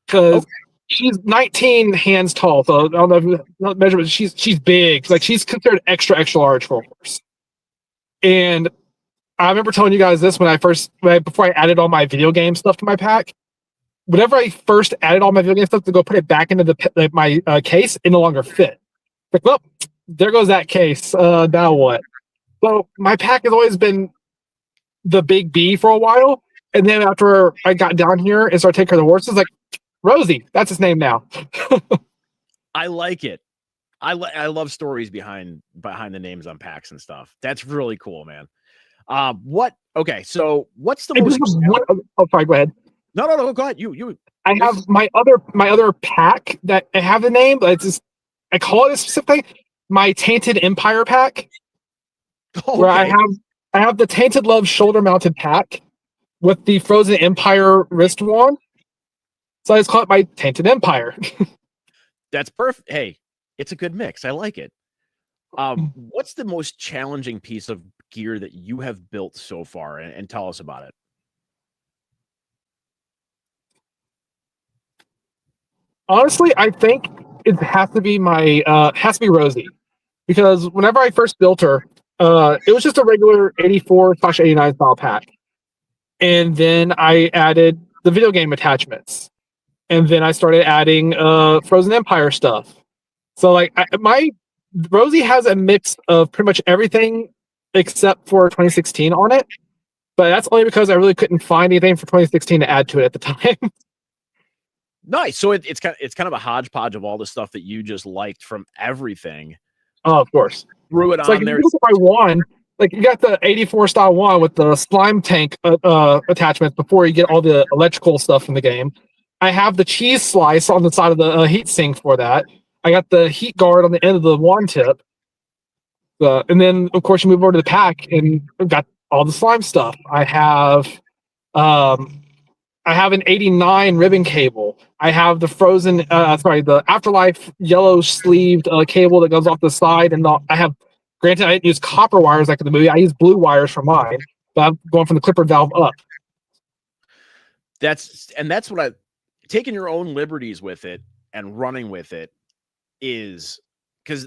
Because she's 19 hands tall, so I don't know if you know the measurement. She's big. Like she's considered extra large for a horse. And I remember telling you guys this before I added all my video game stuff to my pack. Whenever I first added all my video game stuff to go put it back into my case, it no longer fit. Like, well, there goes that case. Now what? So my pack has always been the big B for a while, and then after I got down here and started taking care of the horses, like Rosie, that's his name now. I like it. I love stories behind the names on packs and stuff. That's really cool, man. Okay, so what's the most? Sorry, go ahead. No, go ahead. You. I have my other pack that I have the name, but it's just I call it a specific thing. My Tainted Empire pack, where I have the Tainted Love shoulder mounted pack with the Frozen Empire wrist wand. So I just call it my Tainted Empire. That's perfect. Hey, it's a good mix. I like it. What's the most challenging piece of gear that you have built so far, and tell us about it? Honestly, I think it has to be Rosie, because whenever I first built her, it was just a regular 84/89 style pack, and then I added the video game attachments, and then I started adding Frozen Empire stuff. So like my Rosie has a mix of pretty much everything except for 2016 on it, but that's only because I really couldn't find anything for 2016 to add to it at the time. Nice. So it's kind of a hodgepodge of all the stuff that you just liked from everything. Oh, of course. Threw it It's on like, there. If you look at my wand, like you got the 84 style wand with the slime tank attachments before you get all the electrical stuff from the game. I have the cheese slice on the side of the heat sink for that. I got the heat guard on the end of the wand tip. And then, of course, you move over to the pack and I've got all the slime stuff. I have an 89 ribbon cable. I have the Afterlife yellow sleeved cable that goes off the side. And granted, I didn't use copper wires like in the movie. I used blue wires for mine, but I'm going from the clipper valve up. That's what taking your own liberties with it and running with it is, because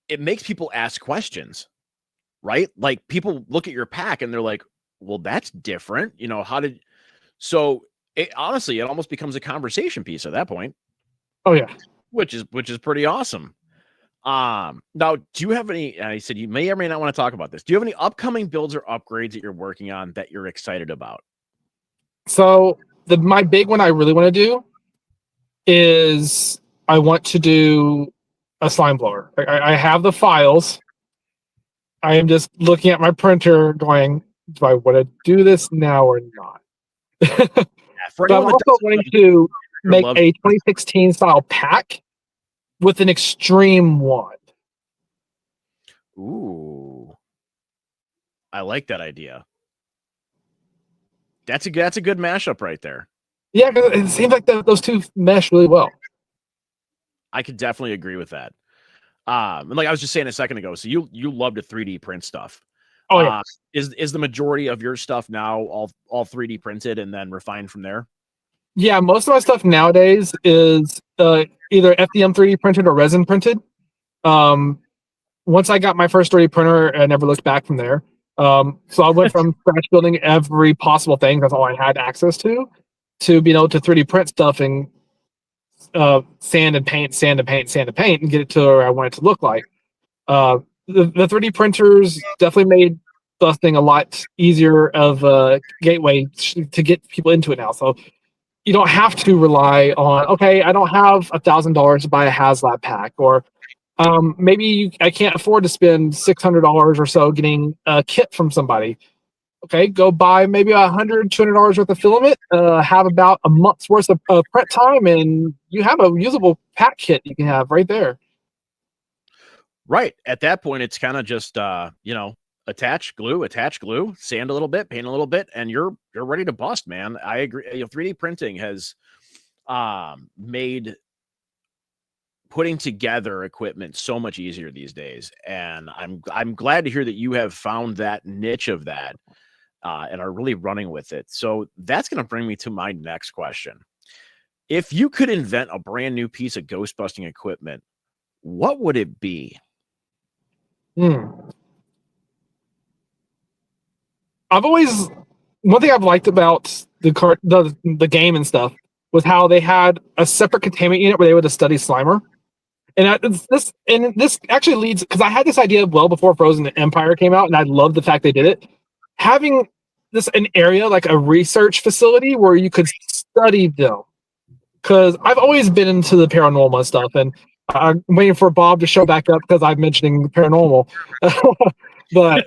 it makes people ask questions, right? Like people look at your pack and they're like, well, that's different. You know, honestly, it almost becomes a conversation piece at that point. Oh yeah. Which is pretty awesome. Now, do you have any, I said you may or may not want to talk about this. Do you have any upcoming builds or upgrades that you're working on that you're excited about? So my big one I really want to do is I want to do a slime blower. I have the files. I am just looking at my printer going, do I want to do this now or not? But I'm also going to make a 2016 style pack with an extreme wand. Ooh. I like that idea. That's a good mashup right there. Yeah, because it seems like those two mesh really well. I could definitely agree with that. And like I was just saying a second ago, so you love to 3D print stuff. Oh yeah. Is the majority of your stuff now all 3D printed and then refined from there? Yeah, most of my stuff nowadays is either FDM 3D printed or resin printed. Once I got my first 3D printer, I never looked back from there. So I went from scratch building every possible thing, that's all I had access to being able to 3D print stuff and sand and paint, sand and paint, sand and paint, and get it to where I want it to look like. The 3D printers definitely made busting a lot easier of a gateway to get people into it now. So you don't have to rely on, okay, I don't have $1,000 to buy a HasLab pack, or maybe I can't afford to spend $600 or so getting a kit from somebody. Okay, go buy maybe $100, $200 worth of filament, have about a month's worth of print time, and you have a usable pack kit you can have right there. Right. At that point, it's kind of just attach glue, sand a little bit, paint a little bit, and you're ready to bust, man. I agree. 3D printing has made putting together equipment so much easier these days, and I'm glad to hear that you have found that niche of that and are really running with it. So that's going to bring me to my next question. If you could invent a brand new piece of ghost busting equipment, what would it be? I've always, one thing I've liked about the game and stuff was how they had a separate containment unit where they would study Slimer. And this actually leads, because I had this idea well before Frozen Empire came out, and I love the fact they did it. Having an area like a research facility where you could study them, because I've always been into the paranormal and stuff, and I'm waiting for Bob to show back up because I'm mentioning the paranormal. But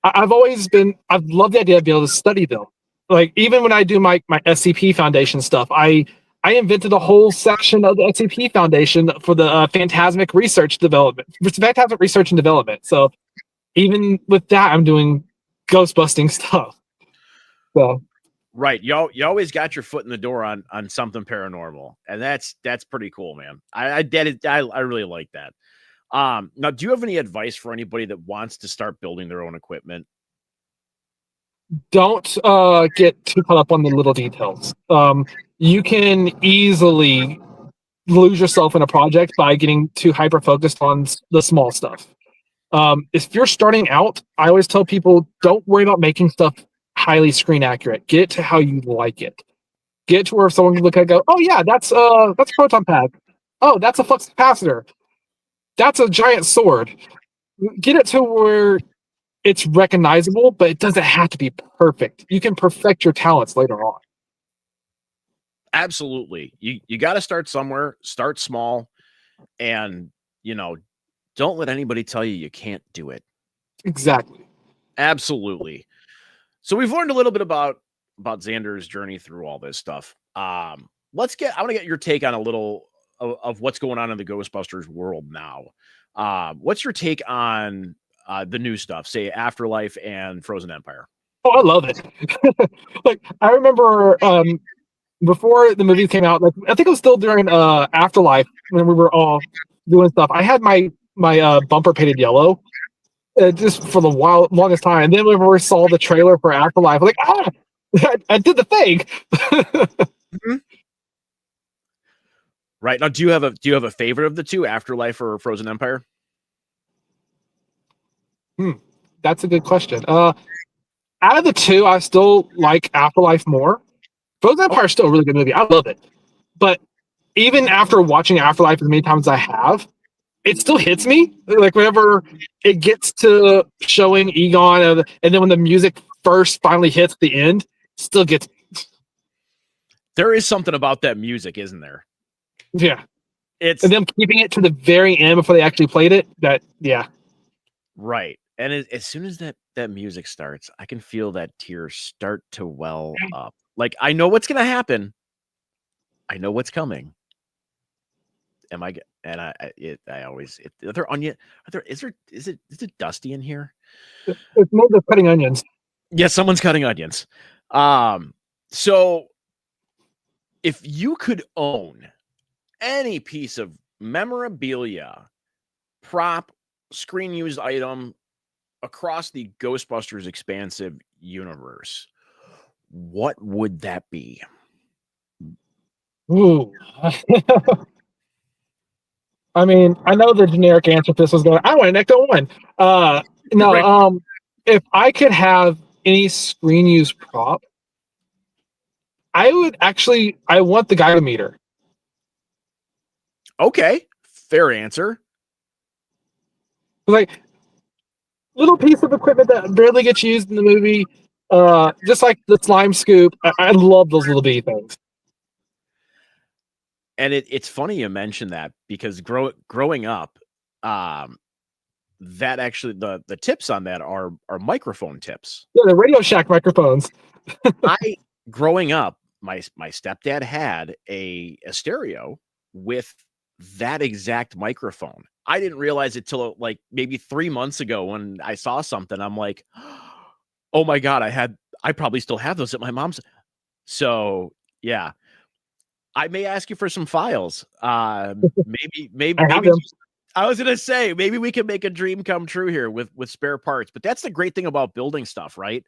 I've loved the idea of being able to study them. Like even when I do my SCP Foundation stuff, I invented a whole section of the SCP Foundation for the Phantasmic Research Development, Phantasmic Research and Development. So even with that, I'm doing ghost busting stuff. So right, you always got your foot in the door on something paranormal, and that's pretty cool, man. I really like that. Now, do you have any advice for anybody that wants to start building their own equipment? don't get too caught up on the little details. You can easily lose yourself in a project by getting too hyper focused on the small stuff. If you're starting out, I always tell people don't worry about making stuff highly screen accurate. Get it to how you like it. Get it to where someone can look at it and go, oh yeah, that's a proton pack. Oh, that's a flux capacitor. That's a giant sword. Get it to where it's recognizable, but it doesn't have to be perfect. You can perfect your talents later on. Absolutely. You got to start somewhere, start small, and don't let anybody tell you can't do it. Exactly. Absolutely. So we've learned a little bit about Zander's journey through all this stuff. I want to get your take on a little of what's going on in the Ghostbusters world now. What's your take on the new stuff, say Afterlife and Frozen Empire? Oh, I love it. Like I remember before the movie came out, like I think it was still during Afterlife when we were all doing stuff. I had my bumper painted yellow just for the longest time. And then whenever we saw the trailer for Afterlife, I'm like, I did the thing. Mm-hmm. Right now, do you have a favorite of the two, Afterlife or Frozen Empire? That's a good question. Out of the two, I still like Afterlife more. Frozen Empire is still a really good movie. I love it. But even after watching Afterlife as many times as I have, it still hits me. Like whenever it gets to showing Egon, and then when the music first finally hits the end, still gets me. There is something about that music, isn't there? Yeah. And them keeping it to the very end before they actually played it. Right. And as soon as that music starts, I can feel that tears start to well up. Like I know what's going to happen. I know what's coming. Is it dusty in here? It's more the cutting onions. Yeah, someone's cutting onions. So if you could own any piece of memorabilia prop, screen used item across the Ghostbusters expansive universe, what would that be? Ooh. I mean, I know the generic answer to this was going, I want an Ecto 1. No, Right. if I could have any screen use prop, I want the Gyrometer. Okay, fair answer. Like, little piece of equipment that barely gets used in the movie. Just like the slime scoop. I love those little bitty things. And it's funny you mentioned that because growing up, that actually the tips on that are microphone tips. Yeah, the Radio Shack microphones. Growing up, my stepdad had a stereo with that exact microphone. I didn't realize it till like maybe 3 months ago when I saw something. I'm like, oh my God, I probably still have those at my mom's. So yeah, I may ask you for some files. Maybe I have them. I was gonna say maybe we can make a dream come true here with spare parts. But that's the great thing about building stuff, right?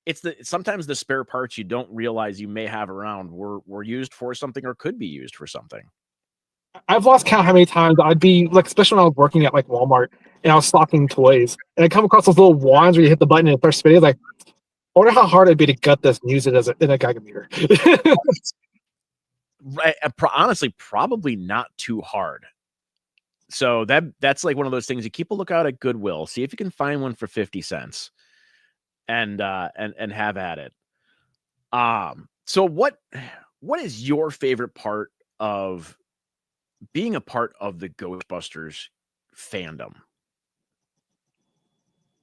It's sometimes the spare parts you don't realize you may have around were used for something or could be used for something. I've lost count how many times I'd be like, especially when I was working at like Walmart and I was stocking toys, and I come across those little wands where you hit the button and it starts spinning. Like, I wonder how hard it'd be to gut this and use it in a Gyrometer. Right, honestly, probably not too hard. So that's like one of those things. You keep a lookout at Goodwill, see if you can find one for 50 cents, and have at it. So what is your favorite part of being a part of the Ghostbusters fandom?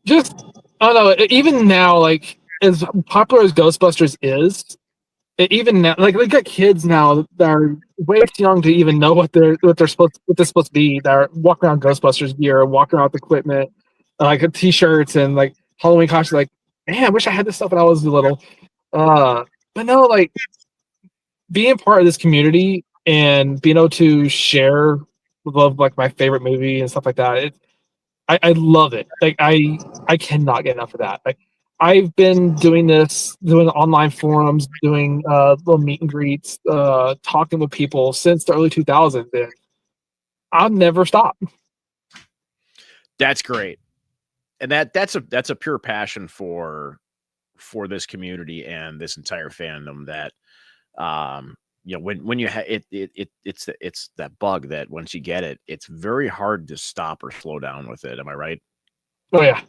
Just, I don't know. Even now, like as popular as Ghostbusters is, even now, like we got kids now that are way too young to even know what they're supposed to be. They're walking around Ghostbusters gear, walking around with equipment, like t-shirts and like Halloween costumes. Like, man, I wish I had this stuff when I was little. But no, like being part of this community and being able to share love, like my favorite movie and stuff like that. I love it. Like I cannot get enough of that. Like I've been doing online forums, doing little meet and greets, talking with people since the early 2000s, and I'll never stop. That's great. And that's a pure passion for this community and this entire fandom that when you it's that bug that once you get it, it's very hard to stop or slow down with it. Am I right? Oh yeah.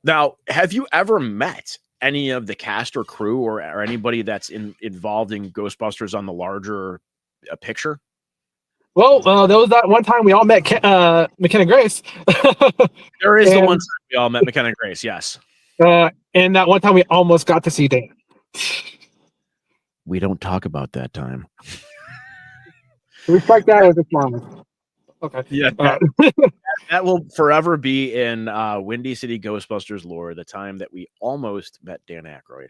Now, have you ever met any of the cast or crew or anybody that's involved in Ghostbusters on the larger picture? Well, there was that one time we all met McKenna Grace. There is the one time we all met McKenna Grace, yes. And that one time we almost got to see Dan. We don't talk about that time. We strike that as a moment. Okay. Yeah. That will forever be in Windy City Ghostbusters lore, the time that we almost met Dan Aykroyd.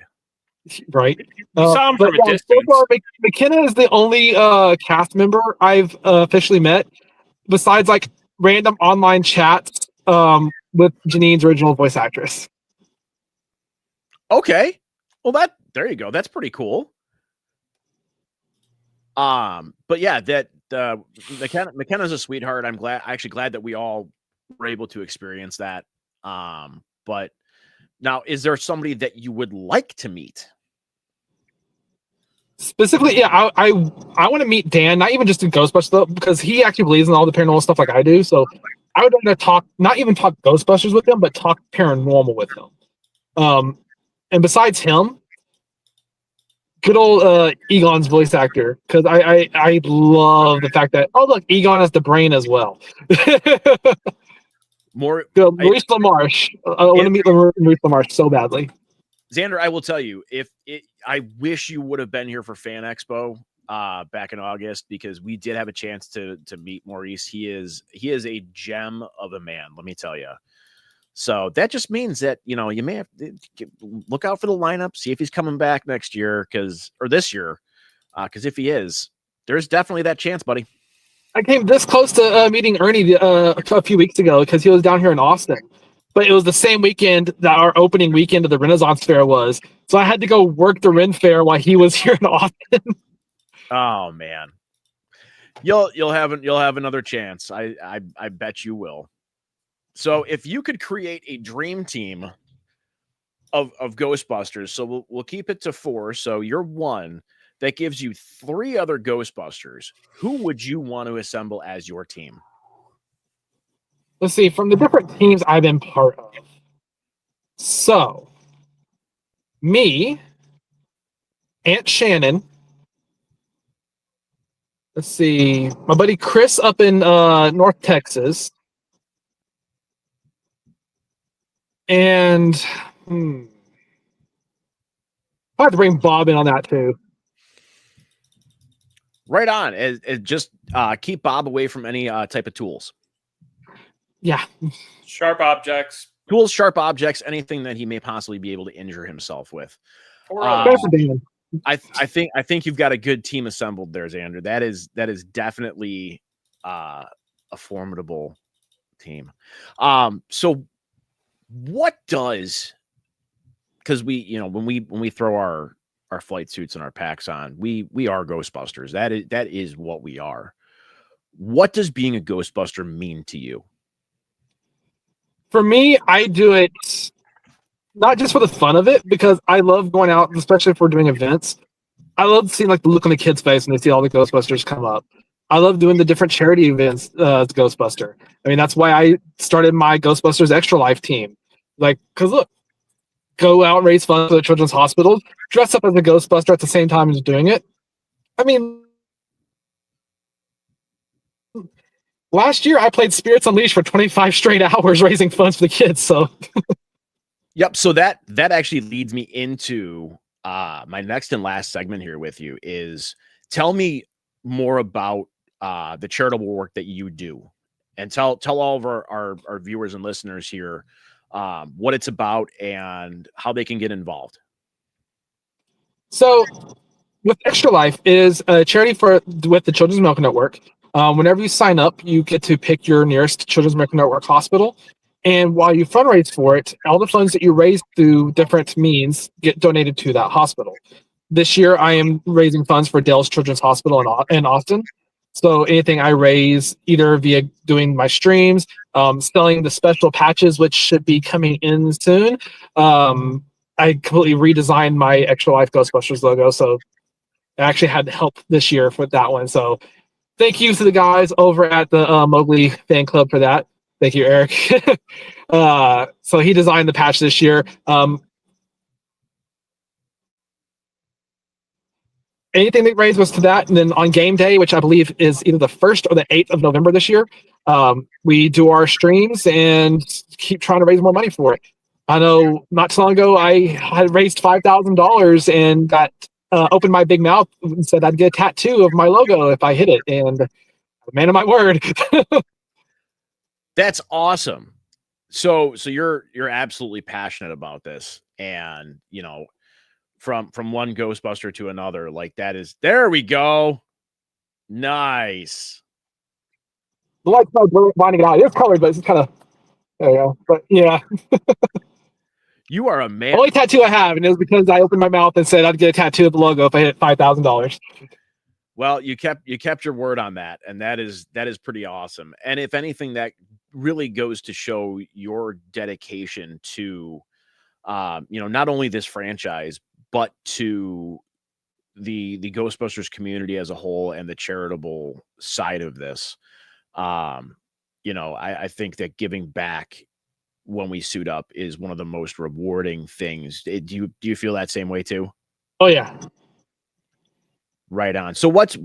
Right. We saw him from a distance. So far, McKenna is the only cast member I've officially met, besides like random online chats with Janine's original voice actress. Okay. Well, there you go. That's pretty cool. But yeah, that McKenna's a sweetheart. I'm actually glad that we all were able to experience that. But now, is there somebody that you would like to meet? Specifically, yeah, I want to meet Dan, not even just in Ghostbusters though, because he actually believes in all the paranormal stuff like I do. So I would want to not even talk Ghostbusters with him, but talk paranormal with him. And besides him, good old Egon's voice actor, because I love the fact that look, Egon has the brain as well. Maurice LaMarche. I want to meet Maurice LaMarche so badly. Zander, I will tell you, I wish you would have been here for Fan Expo back in August, because we did have a chance to meet Maurice. He is a gem of a man, let me tell you. So that just means that, you may have to look out for the lineup, see if he's coming back next year or this year. Because if he is, there's definitely that chance, buddy. I came this close to meeting Ernie a few weeks ago because he was down here in Austin. But it was the same weekend that our opening weekend of the Renaissance Fair was. So I had to go work the Ren Fair while he was here in Austin. Oh man, you'll have another chance. I bet you will. So if you could create a dream team of Ghostbusters, so we'll keep it to 4. So you're 1. That gives you 3 other Ghostbusters. Who would you want to assemble as your team? Let's see, from the different teams I've been part of. So, me, Aunt Shannon. Let's see, my buddy Chris up in North Texas. And I have to bring Bob in on that too. Right on. Just keep Bob away from any type of tools. Yeah. Sharp objects. Tools, sharp objects, anything that he may possibly be able to injure himself with. Or I think you've got a good team assembled there, Zander. That is definitely a formidable team. So what does, because when we throw our flight suits and our packs on, we are Ghostbusters. That is what we are. What does being a Ghostbuster mean to you? For me, I do it not just for the fun of it, because I love going out, especially if we're doing events. I love seeing like the look on the kid's face when they see all the Ghostbusters come up. I love doing the different charity events as Ghostbuster. I mean, that's why I started my Ghostbusters Extra Life team. Like, because look, go out, raise funds for the children's hospital, dress up as a Ghostbuster at the same time as doing it. I mean, last year I played Spirits Unleashed for 25 straight hours raising funds for the kids. So, yep. So that actually leads me into my next and last segment here with you is tell me more about the charitable work that you do, and tell all of our viewers and listeners here what it's about and how they can get involved. So with Extra Life is a charity with the Children's Medical Network. Whenever you sign up, you get to pick your nearest Children's Medical Network hospital. And while you fundraise for it, all the funds that you raise through different means get donated to that hospital. This year, I am raising funds for Dale's Children's Hospital in Austin. So anything I raise, either via doing my streams, selling the special patches, which should be coming in soon. I completely redesigned my Extra Life Ghostbusters logo, so I actually had help this year with that one. So thank you to the guys over at the Mowgli fan club for that. Thank you, Eric. So he designed the patch this year. Anything that raised was to that. And then on game day, which I believe is either the 1st or the 8th of November this year, we do our streams and keep trying to raise more money for it. I know not too long ago, I had raised $5,000 and got opened my big mouth and said I'd get a tattoo of my logo if I hit it. And man of my word. That's awesome. So you're absolutely passionate about this, and from one Ghostbuster to another, like that is, there we go. Nice. The light's not blinding it out. It's colored, but it's kind of, there you go. But yeah. You are a man. Only tattoo I have, and it was because I opened my mouth and said I'd get a tattoo of the logo if I hit $5,000. Well, you kept your word on that, and that is pretty awesome. And if anything, that really goes to show your dedication to, not only this franchise, but to the Ghostbusters community as a whole and the charitable side of this. I think that giving back when we suit up is one of the most rewarding things. Do you feel that same way too? Oh yeah. Right on. So what's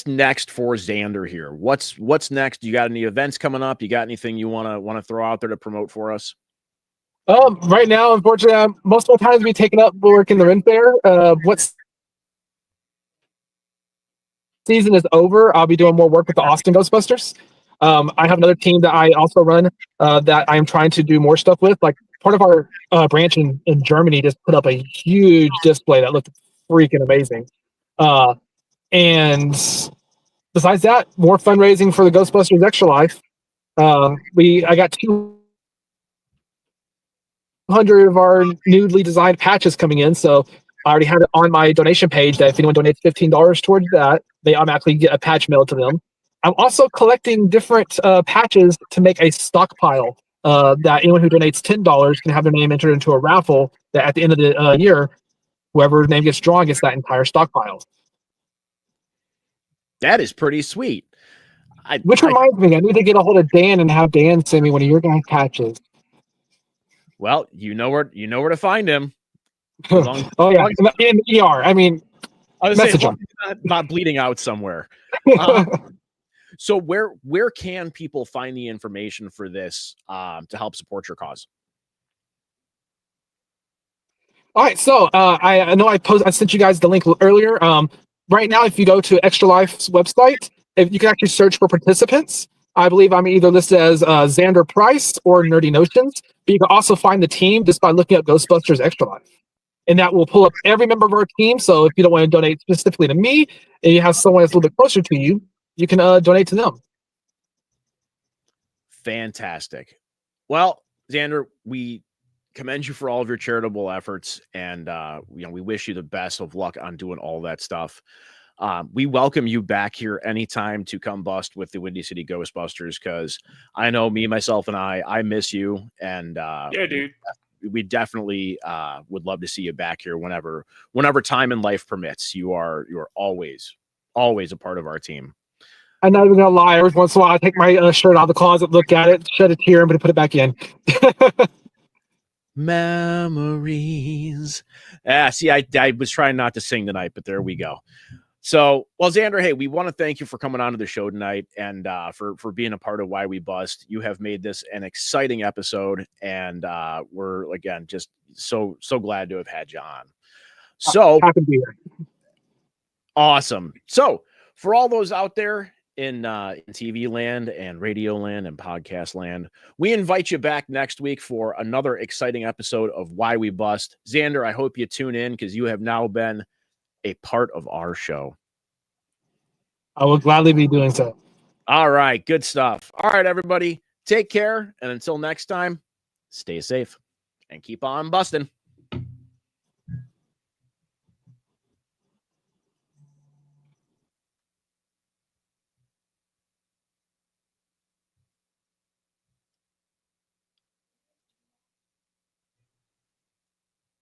next for Zander here? What's next? You got any events coming up? You got anything you want to throw out there to promote for us? Right now, unfortunately, most of my time is be taken up working the Ren Fair. What season is over, I'll be doing more work with the Austin Ghostbusters. I have another team that I also run that I'm trying to do more stuff with. Like part of our branch in Germany just put up a huge display that looked freaking amazing. And besides that, more fundraising for the Ghostbusters Extra Life. I got 200 of our newly designed patches coming in, so I already had it on my donation page that if anyone donates $15 towards that, they automatically get a patch mailed to them. I'm also collecting different patches to make a stockpile that anyone who donates $10 can have their name entered into a raffle that at the end of the year, whoever's name gets drawn gets that entire stockpile. That is pretty sweet. Which reminds me, I need to get a hold of Dan and have Dan send me one of your guys' patches. Well, you know where to find him. Oh yeah, in the ER. I mean, I was message saying, him. not bleeding out somewhere. So where can people find the information for this to help support your cause? All right, so I know I sent you guys the link earlier. Right now, if you go to Extra Life's website, if you can actually search for participants. I believe I'm either listed as Zander Price or Nerdy Notions, but you can also find the team just by looking up Ghostbusters Extra Life. And that will pull up every member of our team. So if you don't want to donate specifically to me and you have someone that's a little bit closer to you, you can donate to them. Fantastic. Well, Zander, we commend you for all of your charitable efforts, and we wish you the best of luck on doing all that stuff. We welcome you back here anytime to come bust with the Windy City Ghostbusters, because I know me, myself, and I miss you, and yeah, dude. We definitely would love to see you back here whenever time and life permits. You are always a part of our team. I'm not even gonna lie. Every once in a while, I take my shirt out of the closet, look at it, shed a tear, and put it back in. Memories. See, I was trying not to sing tonight, but there we go. So, well, Zander, hey, we want to thank you for coming on to the show tonight and for being a part of Why We Bust. You have made this an exciting episode, and we're, again, just so glad to have had you on. So, happy to be here. Awesome. So, for all those out there in TV land and radio land and podcast land, we invite you back next week for another exciting episode of Why We Bust. Zander, I hope you tune in, because you have now been a part of our show. I will gladly be doing so. All right, good stuff. All right, everybody, take care, and until next time, stay safe and keep on busting.